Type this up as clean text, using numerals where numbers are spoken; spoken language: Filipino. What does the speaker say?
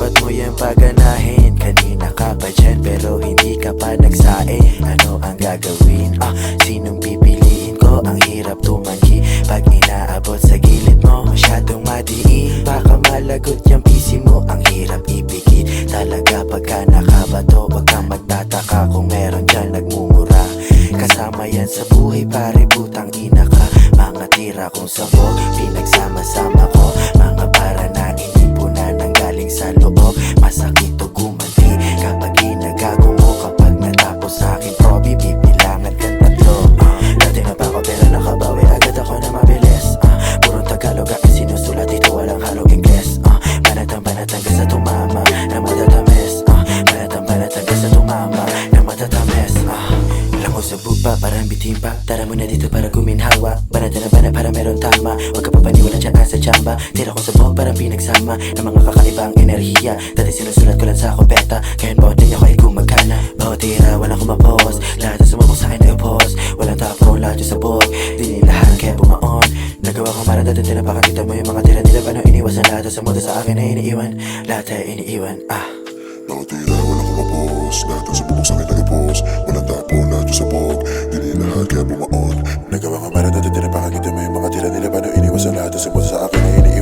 dapat mo yan paganahin. Kanina ka pa dyan pero hindi ka pa nagsaing. Ano ang gagawin? Sinong pipiliin ko? Ang hirap tumanggi pag inaabot sa gilid mo. Masyadong madiin, baka malagot yung PC mo. Ang hirap ipikit talaga pagka nakabato. Huwag kang magtataka kung meron dyan nagmumura. Kasama yan sa buhay pare, putang ina ka. Mga tira kong sabog, pinagsama-sama ko. Mga para na inipunan ng galing sa loob. Masakit o gumanti kapag ginagago mo. Kapag natapos sa akin to, bibilangan kang tatlo. Dati na pa ako pero nakabawi agad ako na mabilis. Purong Tagalog aking sinusulat, dito walang halong Ingles. Banatang-banatang ka sa tumama na matatamis. Banatang-banatang ka sa tumama na matatamis. Lang ko sa bupa, parang bitin pa. Tara muna dito para guminhawa. Banata na bana para meron tama. Huwag ka papaniwala dyan sa tsamba. Tira ko sa buhok parang pinagsama ng mga kakaibang enerhiya. Dati sinusulat ko lang sa kopeta, ngayon bawat linya ko ay gumagana. Bawat tira, walang kumapos. Lahat na sumabok sa akin ay upos. Walang tapo, lahat yung sabog. Di nilahan kaya bumaon. Nagawa ko para dati tinapakakita mo yung mga tira nila. Paano iniwasan lahat sa mundo sa akin ay iniiwan. Lahat ay iniiwan. Bawat tira, walang kumapos. Lahat ang subok sa akin nagapos. Walang tapo, lahat yung sabog. Di nilahan kaya bumaon. Nagawa ko para dati tinapakakita mo yung mga tira nila. Paano iniwasan lahat sa mundo sa akin ay iniiwan.